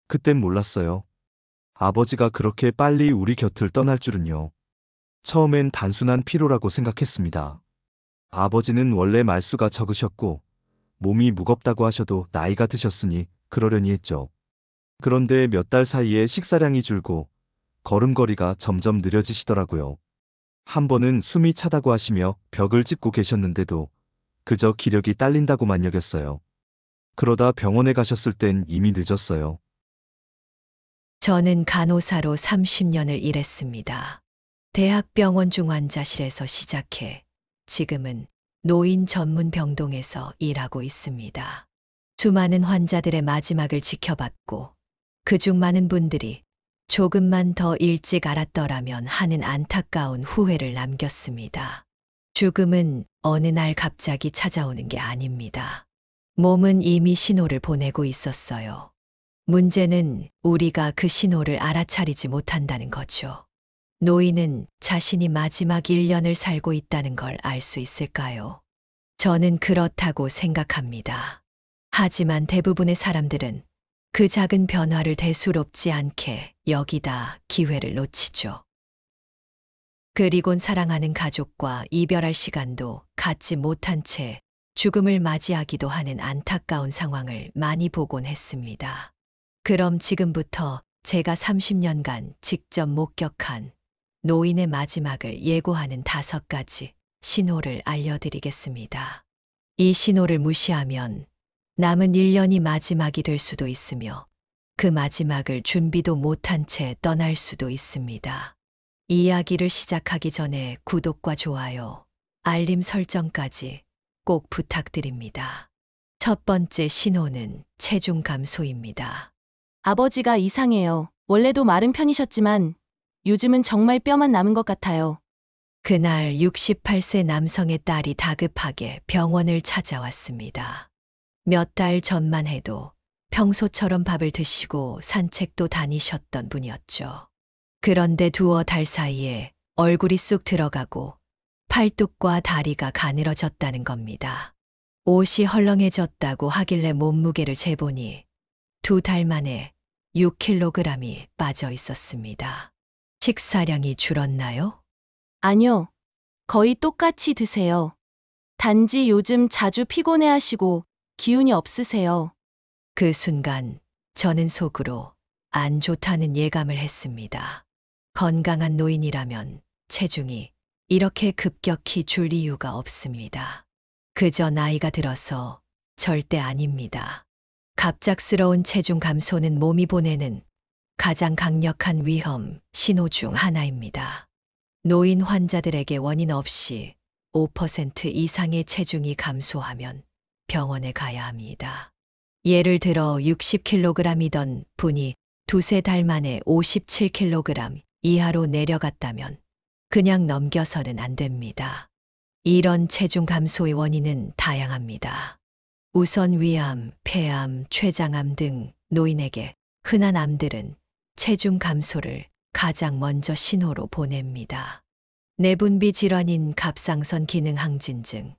그땐 몰랐어요. 아버지가 그렇게 빨리 우리 곁을 떠날 줄은요. 처음엔 단순한 피로라고 생각했습니다. 아버지는 원래 말수가 적으셨고 몸이 무겁다고 하셔도 나이가 드셨으니 그러려니 했죠. 그런데 몇 달 사이에 식사량이 줄고 걸음걸이가 점점 느려지시더라고요. 한 번은 숨이 차다고 하시며 벽을 짚고 계셨는데도 그저 기력이 딸린다고만 여겼어요. 그러다 병원에 가셨을 땐 이미 늦었어요. 저는 간호사로 30년을 일했습니다. 대학병원 중환자실에서 시작해 지금은 노인 전문 병동에서 일하고 있습니다. 수많은 환자들의 마지막을 지켜봤고 그중 많은 분들이 조금만 더 일찍 알았더라면 하는 안타까운 후회를 남겼습니다. 죽음은 어느 날 갑자기 찾아오는 게 아닙니다. 몸은 이미 신호를 보내고 있었어요. 문제는 우리가 그 신호를 알아차리지 못한다는 거죠. 노인은 자신이 마지막 1년을 살고 있다는 걸 알 수 있을까요? 저는 그렇다고 생각합니다. 하지만 대부분의 사람들은 그 작은 변화를 대수롭지 않게 여기다 기회를 놓치죠. 그리곤 사랑하는 가족과 이별할 시간도 갖지 못한 채 죽음을 맞이하기도 하는 안타까운 상황을 많이 보곤 했습니다. 그럼 지금부터 제가 30년간 직접 목격한 노인의 마지막을 예고하는 5가지 신호를 알려드리겠습니다. 이 신호를 무시하면 남은 1년이 마지막이 될 수도 있으며 그 마지막을 준비도 못한 채 떠날 수도 있습니다. 이야기를 시작하기 전에 구독과 좋아요, 알림 설정까지 꼭 부탁드립니다. 첫 번째 신호는 체중 감소입니다. 아버지가 이상해요. 원래도 마른 편이셨지만 요즘은 정말 뼈만 남은 것 같아요. 그날 68세 남성의 딸이 다급하게 병원을 찾아왔습니다. 몇 달 전만 해도 평소처럼 밥을 드시고 산책도 다니셨던 분이었죠. 그런데 두어 달 사이에 얼굴이 쑥 들어가고 팔뚝과 다리가 가늘어졌다는 겁니다. 옷이 헐렁해졌다고 하길래 몸무게를 재보니 2달 만에 6kg이 빠져 있었습니다. 식사량이 줄었나요? 아니요. 거의 똑같이 드세요. 단지 요즘 자주 피곤해하시고 기운이 없으세요. 그 순간 저는 속으로 안 좋다는 예감을 했습니다. 건강한 노인이라면 체중이 이렇게 급격히 줄 이유가 없습니다. 그저 나이가 들어서 절대 아닙니다. 갑작스러운 체중 감소는 몸이 보내는 가장 강력한 위험 신호 중 하나입니다. 노인 환자들에게 원인 없이 5% 이상의 체중이 감소하면 병원에 가야 합니다. 예를 들어 60kg이던 분이 두세 달 만에 57kg 이하로 내려갔다면 그냥 넘겨서는 안 됩니다. 이런 체중 감소의 원인은 다양합니다. 우선 위암, 폐암, 췌장암 등 노인에게 흔한 암들은 체중 감소를 가장 먼저 신호로 보냅니다. 내분비 질환인 갑상선 기능 항진증,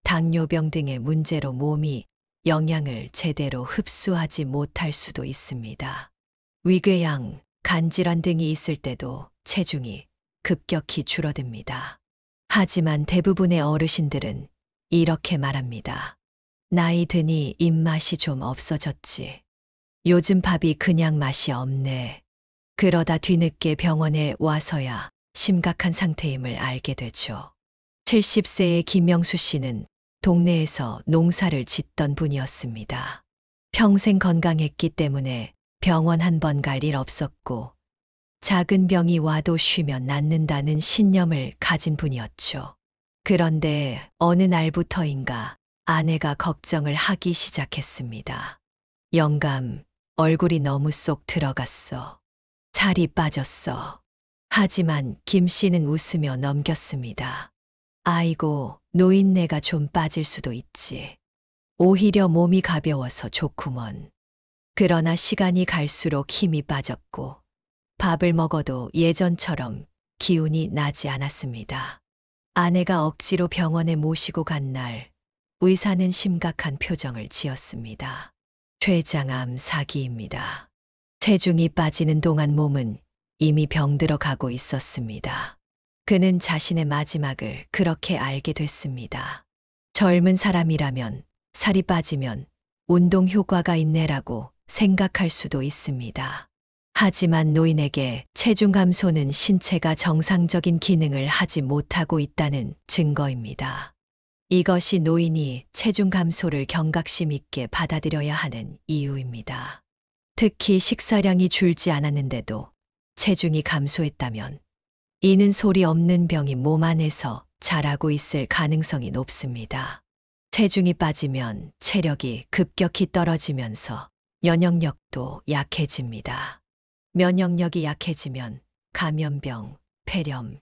당뇨병 등의 문제로 몸이 영양을 제대로 흡수하지 못할 수도 있습니다. 위궤양, 간질환 등이 있을 때도 체중이 급격히 줄어듭니다. 하지만 대부분의 어르신들은 이렇게 말합니다. 나이 드니 입맛이 좀 없어졌지. 요즘 밥이 그냥 맛이 없네. 그러다 뒤늦게 병원에 와서야 심각한 상태임을 알게 되죠. 70세의 김명수 씨는 동네에서 농사를 짓던 분이었습니다. 평생 건강했기 때문에 병원 한 번 갈 일 없었고 작은 병이 와도 쉬면 낫는다는 신념을 가진 분이었죠. 그런데 어느 날부터인가 아내가 걱정을 하기 시작했습니다. 영감, 얼굴이 너무 쏙 들어갔어. 살이 빠졌어. 하지만 김 씨는 웃으며 넘겼습니다. 아이고, 노인네가 좀 빠질 수도 있지. 오히려 몸이 가벼워서 좋구먼. 그러나 시간이 갈수록 힘이 빠졌고 밥을 먹어도 예전처럼 기운이 나지 않았습니다. 아내가 억지로 병원에 모시고 간 날 의사는 심각한 표정을 지었습니다. 췌장암 사기입니다. 체중이 빠지는 동안 몸은 이미 병들어 가고 있었습니다. 그는 자신의 마지막을 그렇게 알게 됐습니다. 젊은 사람이라면 살이 빠지면 운동 효과가 있네라고 생각할 수도 있습니다. 하지만 노인에게 체중 감소는 신체가 정상적인 기능을 하지 못하고 있다는 증거입니다. 이것이 노인이 체중 감소를 경각심 있게 받아들여야 하는 이유입니다. 특히 식사량이 줄지 않았는데도 체중이 감소했다면 이는 소리 없는 병이 몸 안에서 자라고 있을 가능성이 높습니다. 체중이 빠지면 체력이 급격히 떨어지면서 면역력도 약해집니다. 면역력이 약해지면 감염병, 폐렴,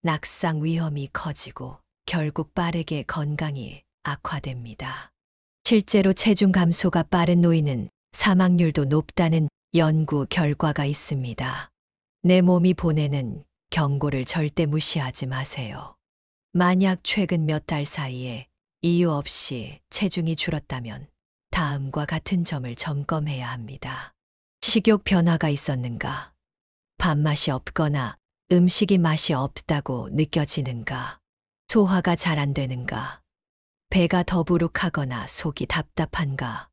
낙상 위험이 커지고 결국 빠르게 건강이 악화됩니다. 실제로 체중 감소가 빠른 노인은 사망률도 높다는 연구 결과가 있습니다. 내 몸이 보내는 경고를 절대 무시하지 마세요. 만약 최근 몇 달 사이에 이유 없이 체중이 줄었다면 다음과 같은 점을 점검해야 합니다. 식욕 변화가 있었는가? 밥맛이 없거나 음식이 맛이 없다고 느껴지는가? 소화가 잘 안 되는가? 배가 더부룩하거나 속이 답답한가?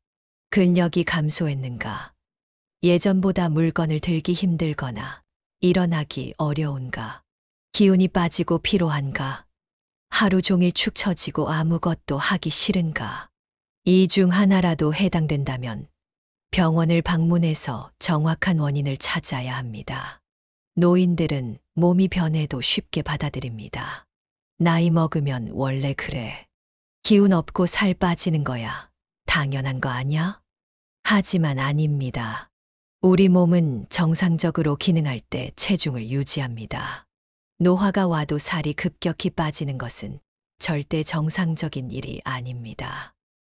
근력이 감소했는가? 예전보다 물건을 들기 힘들거나 일어나기 어려운가? 기운이 빠지고 피로한가? 하루 종일 축 처지고 아무것도 하기 싫은가? 이 중 하나라도 해당된다면 병원을 방문해서 정확한 원인을 찾아야 합니다. 노인들은 몸이 변해도 쉽게 받아들입니다. 나이 먹으면 원래 그래. 기운 없고 살 빠지는 거야. 당연한 거 아냐? 하지만 아닙니다. 우리 몸은 정상적으로 기능할 때 체중을 유지합니다. 노화가 와도 살이 급격히 빠지는 것은 절대 정상적인 일이 아닙니다.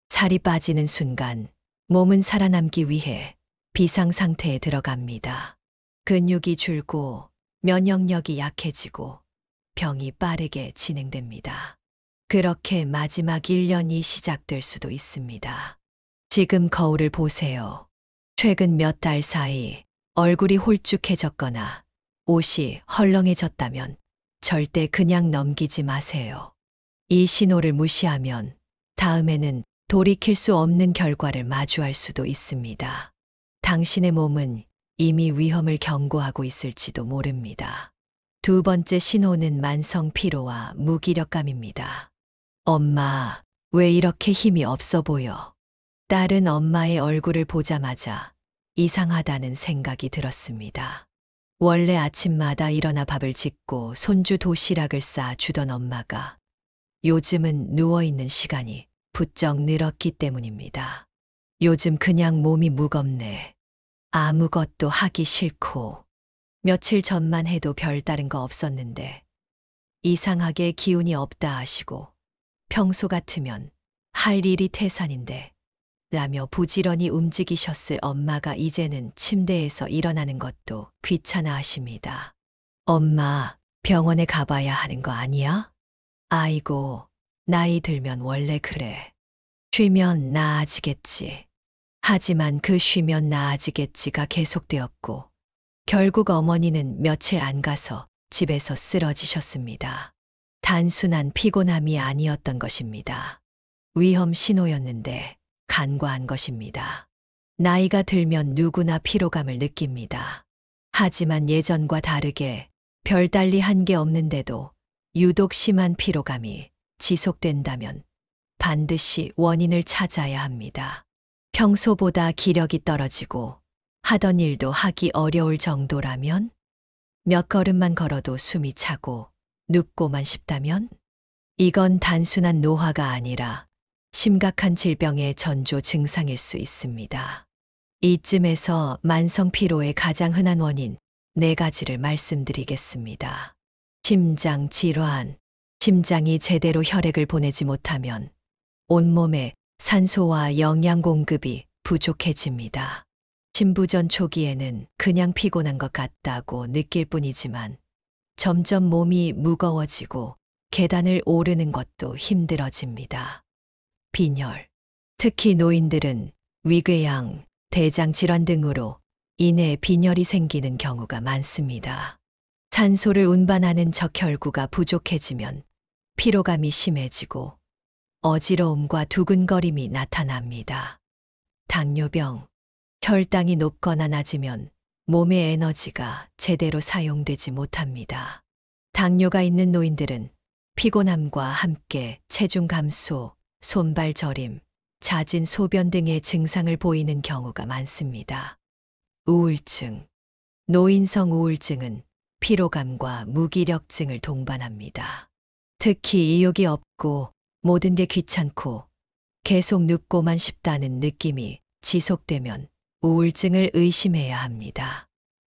살이 빠지는 순간 몸은 살아남기 위해 비상 상태에 들어갑니다. 근육이 줄고 면역력이 약해지고 병이 빠르게 진행됩니다. 그렇게 마지막 1년이 시작될 수도 있습니다. 지금 거울을 보세요. 최근 몇 달 사이 얼굴이 홀쭉해졌거나 옷이 헐렁해졌다면 절대 그냥 넘기지 마세요. 이 신호를 무시하면 다음에는 돌이킬 수 없는 결과를 마주할 수도 있습니다. 당신의 몸은 이미 위험을 경고하고 있을지도 모릅니다. 두 번째 신호는 만성 피로와 무기력감입니다. 엄마, 왜 이렇게 힘이 없어 보여? 딸은 엄마의 얼굴을 보자마자 이상하다는 생각이 들었습니다. 원래 아침마다 일어나 밥을 짓고 손주 도시락을 싸주던 엄마가 요즘은 누워있는 시간이 부쩍 늘었기 때문입니다. 요즘 그냥 몸이 무겁네. 아무것도 하기 싫고 며칠 전만 해도 별다른 거 없었는데 이상하게 기운이 없다 하시고 평소 같으면 할 일이 태산인데 라며 부지런히 움직이셨을 엄마가 이제는 침대에서 일어나는 것도 귀찮아 하십니다. 엄마, 병원에 가봐야 하는 거 아니야? 아이고, 나이 들면 원래 그래. 쉬면 나아지겠지. 하지만 그 쉬면 나아지겠지가 계속되었고 결국 어머니는 며칠 안 가서 집에서 쓰러지셨습니다. 단순한 피곤함이 아니었던 것입니다. 위험 신호였는데 간과한 것입니다. 나이가 들면 누구나 피로감을 느낍니다. 하지만 예전과 다르게 별달리 한 게 없는데도 유독 심한 피로감이 지속된다면 반드시 원인을 찾아야 합니다. 평소보다 기력이 떨어지고 하던 일도 하기 어려울 정도라면? 몇 걸음만 걸어도 숨이 차고 눕고만 싶다면? 이건 단순한 노화가 아니라 심각한 질병의 전조 증상일 수 있습니다. 이쯤에서 만성 피로의 가장 흔한 원인 4가지를 말씀드리겠습니다. 심장 질환. 심장이 제대로 혈액을 보내지 못하면 온몸에 산소와 영양 공급이 부족해집니다. 신부전 초기에는 그냥 피곤한 것 같다고 느낄 뿐이지만 점점 몸이 무거워지고 계단을 오르는 것도 힘들어집니다. 빈혈. 특히 노인들은 위궤양, 대장 질환 등으로 이내 빈혈이 생기는 경우가 많습니다. 산소를 운반하는 적혈구가 부족해지면 피로감이 심해지고 어지러움과 두근거림이 나타납니다. 당뇨병, 혈당이 높거나 낮으면 몸의 에너지가 제대로 사용되지 못합니다. 당뇨가 있는 노인들은 피곤함과 함께 체중 감소, 손발 저림, 잦은 소변 등의 증상을 보이는 경우가 많습니다. 우울증, 노인성 우울증은 피로감과 무기력증을 동반합니다. 특히 의욕이 없고 모든 게 귀찮고 계속 눕고만 싶다는 느낌이 지속되면 우울증을 의심해야 합니다.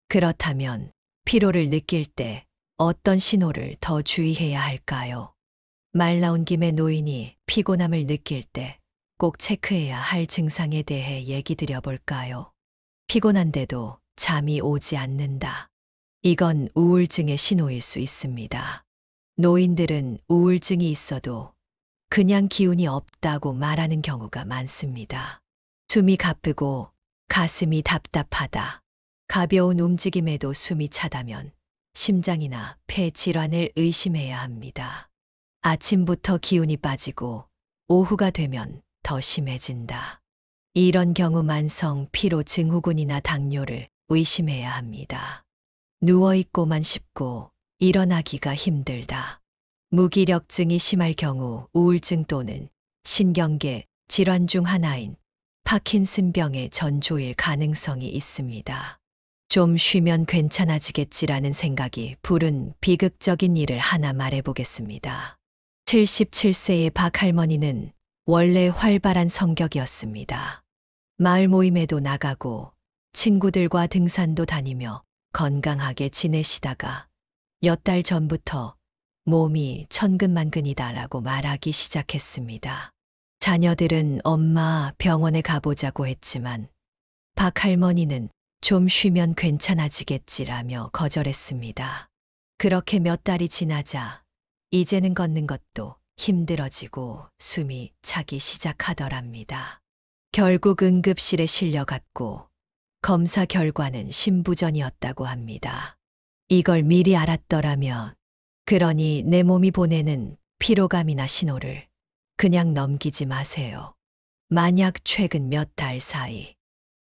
그렇다면 피로를 느낄 때 어떤 신호를 더 주의해야 할까요? 말 나온 김에 노인이 피곤함을 느낄 때 꼭 체크해야 할 증상에 대해 얘기 드려볼까요? 피곤한데도 잠이 오지 않는다. 이건 우울증의 신호일 수 있습니다. 노인들은 우울증이 있어도 그냥 기운이 없다고 말하는 경우가 많습니다. 숨이 가쁘고 가슴이 답답하다. 가벼운 움직임에도 숨이 차다면 심장이나 폐 질환을 의심해야 합니다. 아침부터 기운이 빠지고 오후가 되면 더 심해진다. 이런 경우 만성 피로 증후군이나 당뇨를 의심해야 합니다. 누워있고만 싶고 일어나기가 힘들다. 무기력증이 심할 경우 우울증 또는 신경계 질환 중 하나인 파킨슨병의 전조일 가능성이 있습니다. 좀 쉬면 괜찮아지겠지라는 생각이 부른 비극적인 일을 하나 말해보겠습니다. 77세의 박 할머니는 원래 활발한 성격이었습니다. 마을 모임에도 나가고 친구들과 등산도 다니며 건강하게 지내시다가 몇 달 전부터 몸이 천근만근이다라고 말하기 시작했습니다. 자녀들은 엄마 병원에 가보자고 했지만 박 할머니는 좀 쉬면 괜찮아지겠지라며 거절했습니다. 그렇게 몇 달이 지나자 이제는 걷는 것도 힘들어지고 숨이 차기 시작하더랍니다. 결국 응급실에 실려갔고 검사 결과는 심부전이었다고 합니다. 이걸 미리 알았더라면, 그러니 내 몸이 보내는 피로감이나 신호를 그냥 넘기지 마세요. 만약 최근 몇 달 사이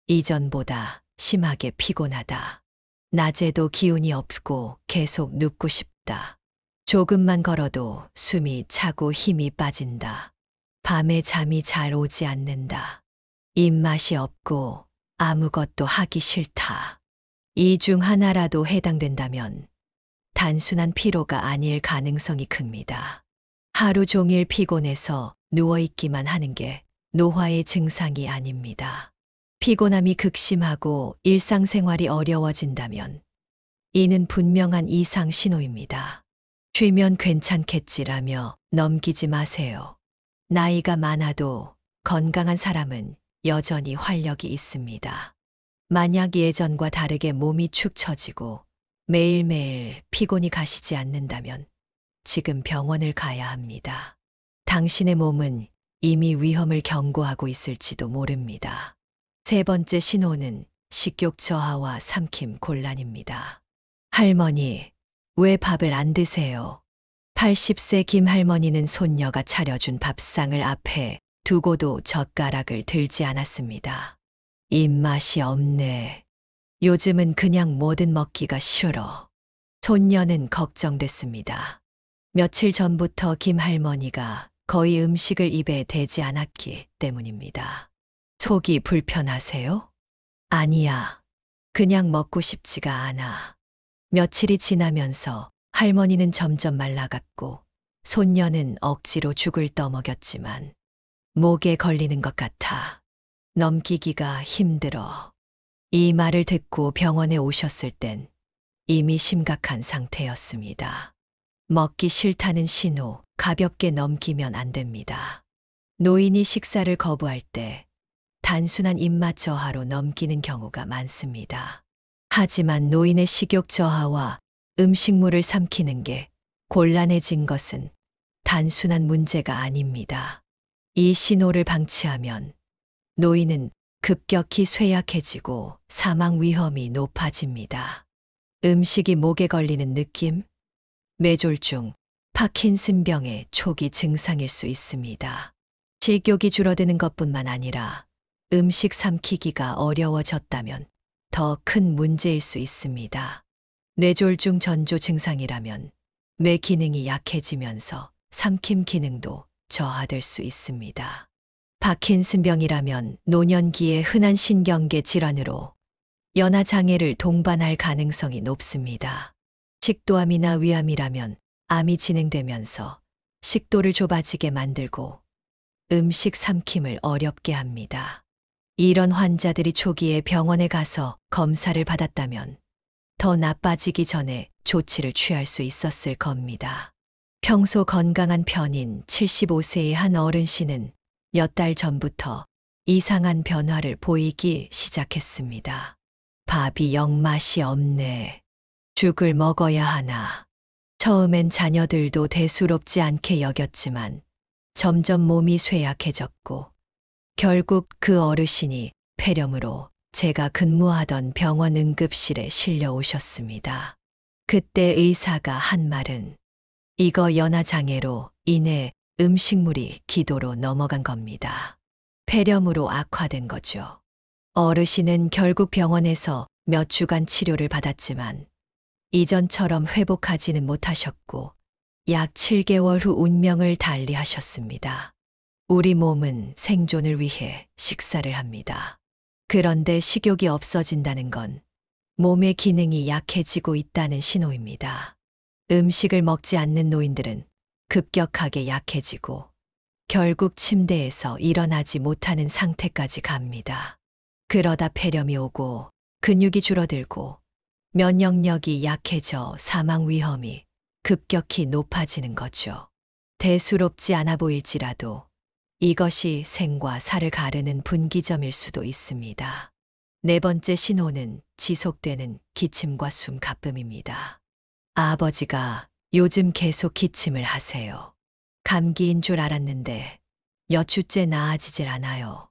이전보다 심하게 피곤하다. 낮에도 기운이 없고 계속 눕고 싶다. 조금만 걸어도 숨이 차고 힘이 빠진다. 밤에 잠이 잘 오지 않는다. 입맛이 없고 아무것도 하기 싫다. 이 중 하나라도 해당된다면 단순한 피로가 아닐 가능성이 큽니다. 하루 종일 피곤해서 누워있기만 하는 게 노화의 증상이 아닙니다. 피곤함이 극심하고 일상생활이 어려워진다면 이는 분명한 이상 신호입니다. 쉬면 괜찮겠지라며 넘기지 마세요. 나이가 많아도 건강한 사람은 여전히 활력이 있습니다. 만약 예전과 다르게 몸이 축 처지고 매일매일 피곤이 가시지 않는다면 지금 병원을 가야 합니다. 당신의 몸은 이미 위험을 경고하고 있을지도 모릅니다. 세 번째 신호는 식욕 저하와 삼킴 곤란입니다. 할머니, 왜 밥을 안 드세요? 80세 김 할머니는 손녀가 차려준 밥상을 앞에 두고도 젓가락을 들지 않았습니다. 입맛이 없네. 요즘은 그냥 뭐든 먹기가 싫어. 손녀는 걱정됐습니다. 며칠 전부터 김 할머니가 거의 음식을 입에 대지 않았기 때문입니다. 속이 불편하세요? 아니야. 그냥 먹고 싶지가 않아. 며칠이 지나면서 할머니는 점점 말라갔고 손녀는 억지로 죽을 떠먹였지만 목에 걸리는 것 같아. 넘기기가 힘들어. 이 말을 듣고 병원에 오셨을 땐 이미 심각한 상태였습니다. 먹기 싫다는 신호, 가볍게 넘기면 안 됩니다. 노인이 식사를 거부할 때 단순한 입맛 저하로 넘기는 경우가 많습니다. 하지만 노인의 식욕 저하와 음식물을 삼키는 게 곤란해진 것은 단순한 문제가 아닙니다. 이 신호를 방치하면 노인은 급격히 쇠약해지고 사망 위험이 높아집니다. 음식이 목에 걸리는 느낌, 뇌졸중, 파킨슨병의 초기 증상일 수 있습니다. 식욕이 줄어드는 것뿐만 아니라 음식 삼키기가 어려워졌다면 더 큰 문제일 수 있습니다. 뇌졸중 전조 증상이라면 뇌 기능이 약해지면서 삼킴 기능도 저하될 수 있습니다. 파킨슨병이라면 노년기의 흔한 신경계 질환으로 연하 장애를 동반할 가능성이 높습니다. 식도암이나 위암이라면 암이 진행되면서 식도를 좁아지게 만들고 음식 삼킴을 어렵게 합니다. 이런 환자들이 초기에 병원에 가서 검사를 받았다면 더 나빠지기 전에 조치를 취할 수 있었을 겁니다. 평소 건강한 편인 75세의 한 어른씨는 몇 달 전부터 이상한 변화를 보이기 시작했습니다. 밥이 영 맛이 없네. 죽을 먹어야 하나. 처음엔 자녀들도 대수롭지 않게 여겼지만 점점 몸이 쇠약해졌고 결국 그 어르신이 폐렴으로 제가 근무하던 병원 응급실에 실려 오셨습니다. 그때 의사가 한 말은 이거 연하장애로 인해 음식물이 기도로 넘어간 겁니다. 폐렴으로 악화된 거죠. 어르신은 결국 병원에서 몇 주간 치료를 받았지만 이전처럼 회복하지는 못하셨고 약 7개월 후 운명을 달리하셨습니다. 우리 몸은 생존을 위해 식사를 합니다. 그런데 식욕이 없어진다는 건 몸의 기능이 약해지고 있다는 신호입니다. 음식을 먹지 않는 노인들은 급격하게 약해지고 결국 침대에서 일어나지 못하는 상태까지 갑니다. 그러다 폐렴이 오고 근육이 줄어들고 면역력이 약해져 사망 위험이 급격히 높아지는 거죠. 대수롭지 않아 보일지라도 이것이 생과 사를 가르는 분기점일 수도 있습니다. 네 번째 신호는 지속되는 기침과 숨 가쁨입니다. 아버지가 요즘 계속 기침을 하세요. 감기인 줄 알았는데 몇 주째 나아지질 않아요.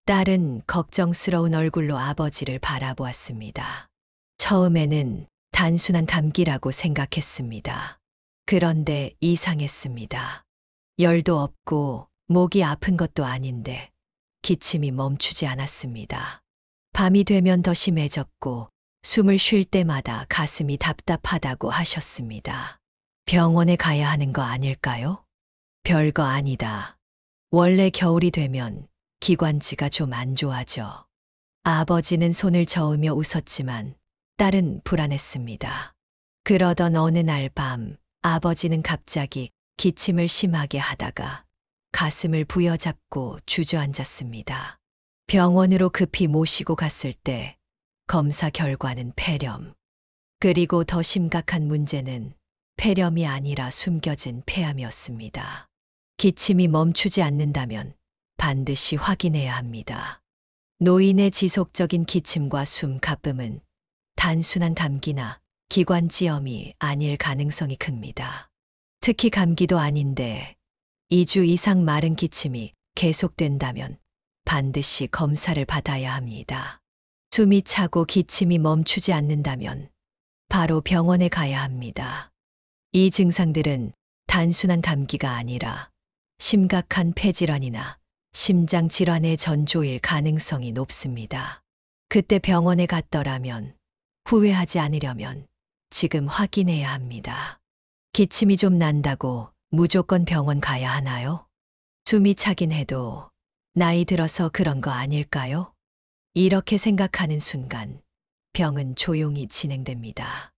딸은 걱정스러운 얼굴로 아버지를 바라보았습니다. 처음에는 단순한 감기라고 생각했습니다. 그런데 이상했습니다. 열도 없고 목이 아픈 것도 아닌데 기침이 멈추지 않았습니다. 밤이 되면 더 심해졌고 숨을 쉴 때마다 가슴이 답답하다고 하셨습니다. 병원에 가야 하는 거 아닐까요? 별거 아니다. 원래 겨울이 되면 기관지가 좀 안 좋아져. 아버지는 손을 저으며 웃었지만 딸은 불안했습니다. 그러던 어느 날 밤 아버지는 갑자기 기침을 심하게 하다가 가슴을 부여잡고 주저앉았습니다. 병원으로 급히 모시고 갔을 때 검사 결과는 폐렴. 그리고 더 심각한 문제는 폐렴이 아니라 숨겨진 폐암이었습니다. 기침이 멈추지 않는다면 반드시 확인해야 합니다. 노인의 지속적인 기침과 숨 가쁨은 단순한 감기나 기관지염이 아닐 가능성이 큽니다. 특히 감기도 아닌데 2주 이상 마른 기침이 계속된다면 반드시 검사를 받아야 합니다. 숨이 차고 기침이 멈추지 않는다면 바로 병원에 가야 합니다. 이 증상들은 단순한 감기가 아니라 심각한 폐질환이나 심장 질환의 전조일 가능성이 높습니다. 그때 병원에 갔더라면 후회하지 않으려면 지금 확인해야 합니다. 기침이 좀 난다고 무조건 병원 가야 하나요? 숨이 차긴 해도 나이 들어서 그런 거 아닐까요? 이렇게 생각하는 순간 병은 조용히 진행됩니다.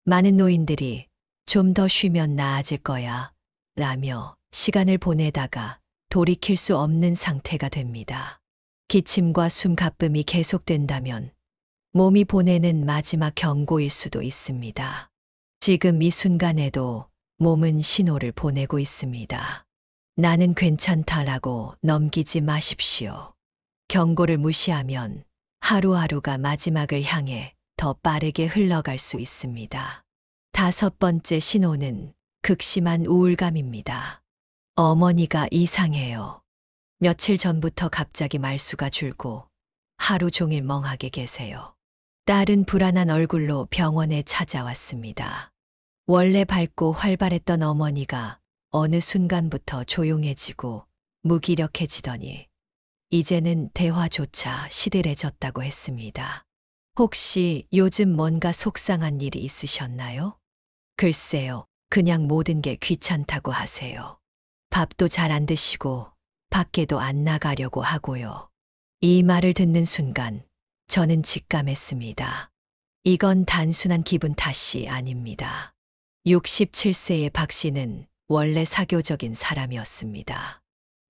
많은 노인들이 좀 더 쉬면 나아질 거야 라며 시간을 보내다가 돌이킬 수 없는 상태가 됩니다. 기침과 숨 가쁨이 계속된다면 몸이 보내는 마지막 경고일 수도 있습니다. 지금 이 순간에도 몸은 신호를 보내고 있습니다. 나는 괜찮다라고 넘기지 마십시오. 경고를 무시하면 하루하루가 마지막을 향해 더 빠르게 흘러갈 수 있습니다. 다섯 번째 신호는 극심한 우울감입니다. 어머니가 이상해요. 며칠 전부터 갑자기 말수가 줄고 하루 종일 멍하게 계세요. 딸은 불안한 얼굴로 병원에 찾아왔습니다. 원래 밝고 활발했던 어머니가 어느 순간부터 조용해지고 무기력해지더니 이제는 대화조차 시들해졌다고 했습니다. 혹시 요즘 뭔가 속상한 일이 있으셨나요? 글쎄요, 그냥 모든 게 귀찮다고 하세요. 밥도 잘 안 드시고 밖에도 안 나가려고 하고요. 이 말을 듣는 순간 저는 직감했습니다. 이건 단순한 기분 탓이 아닙니다. 67세의 박 씨는 원래 사교적인 사람이었습니다.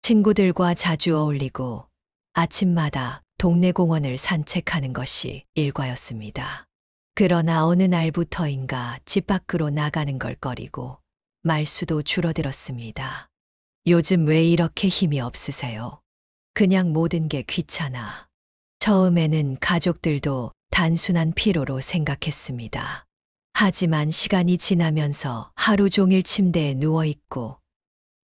친구들과 자주 어울리고 아침마다 동네 공원을 산책하는 것이 일과였습니다. 그러나 어느 날부터인가 집 밖으로 나가는 걸 꺼리고 말수도 줄어들었습니다. 요즘 왜 이렇게 힘이 없으세요? 그냥 모든 게 귀찮아. 처음에는 가족들도 단순한 피로로 생각했습니다. 하지만 시간이 지나면서 하루 종일 침대에 누워있고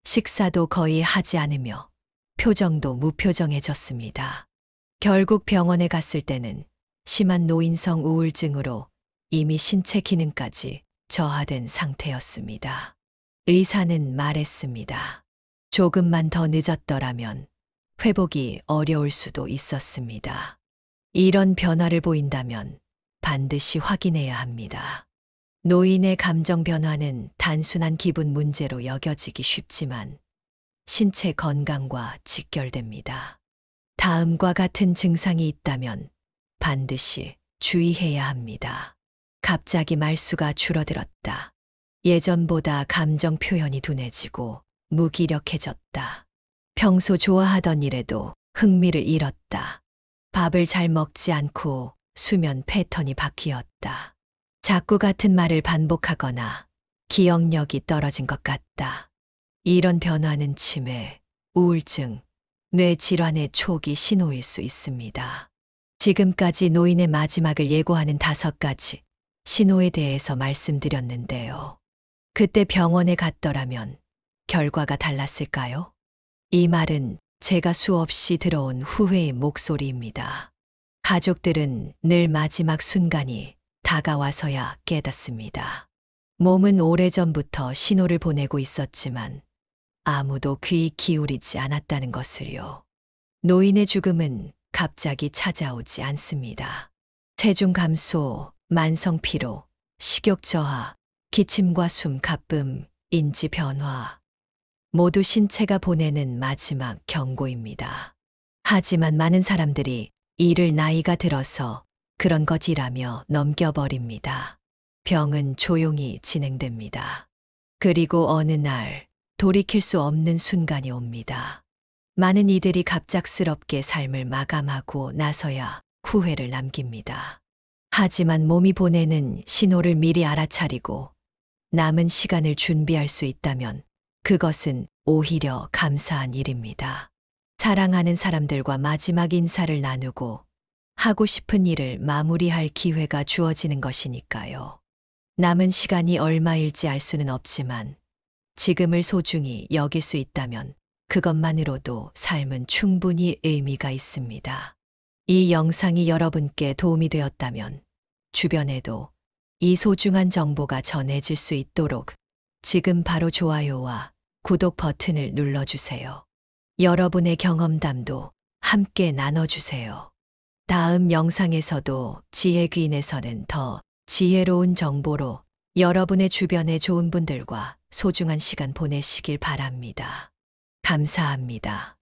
식사도 거의 하지 않으며 표정도 무표정해졌습니다. 결국 병원에 갔을 때는 심한 노인성 우울증으로 이미 신체 기능까지 저하된 상태였습니다. 의사는 말했습니다. 조금만 더 늦었더라면 회복이 어려울 수도 있었습니다. 이런 변화를 보인다면 반드시 확인해야 합니다. 노인의 감정 변화는 단순한 기분 문제로 여겨지기 쉽지만 신체 건강과 직결됩니다. 다음과 같은 증상이 있다면 반드시 주의해야 합니다. 갑자기 말수가 줄어들었다. 예전보다 감정 표현이 둔해지고 무기력해졌다. 평소 좋아하던 일에도 흥미를 잃었다. 밥을 잘 먹지 않고 수면 패턴이 바뀌었다. 자꾸 같은 말을 반복하거나 기억력이 떨어진 것 같다. 이런 변화는 치매, 우울증, 뇌 질환의 초기 신호일 수 있습니다. 지금까지 노인의 마지막을 예고하는 5가지 신호에 대해서 말씀드렸는데요. 그때 병원에 갔더라면 결과가 달랐을까요? 이 말은 제가 수없이 들어온 후회의 목소리입니다. 가족들은 늘 마지막 순간이 다가와서야 깨닫습니다. 몸은 오래전부터 신호를 보내고 있었지만 아무도 귀 기울이지 않았다는 것을요. 노인의 죽음은 갑자기 찾아오지 않습니다. 체중 감소, 만성 피로, 식욕 저하, 기침과 숨 가쁨, 인지 변화, 모두 신체가 보내는 마지막 경고입니다. 하지만 많은 사람들이 이를 나이가 들어서 그런 것이라며 넘겨버립니다. 병은 조용히 진행됩니다. 그리고 어느 날 돌이킬 수 없는 순간이 옵니다. 많은 이들이 갑작스럽게 삶을 마감하고 나서야 후회를 남깁니다. 하지만 몸이 보내는 신호를 미리 알아차리고 남은 시간을 준비할 수 있다면 그것은 오히려 감사한 일입니다. 사랑하는 사람들과 마지막 인사를 나누고 하고 싶은 일을 마무리할 기회가 주어지는 것이니까요. 남은 시간이 얼마일지 알 수는 없지만 지금을 소중히 여길 수 있다면 그것만으로도 삶은 충분히 의미가 있습니다. 이 영상이 여러분께 도움이 되었다면 주변에도 이 소중한 정보가 전해질 수 있도록 지금 바로 좋아요와 구독 버튼을 눌러주세요. 여러분의 경험담도 함께 나눠주세요. 다음 영상에서도 지혜귀인에서는 더 지혜로운 정보로 여러분의 주변의 좋은 분들과 소중한 시간 보내시길 바랍니다. 감사합니다.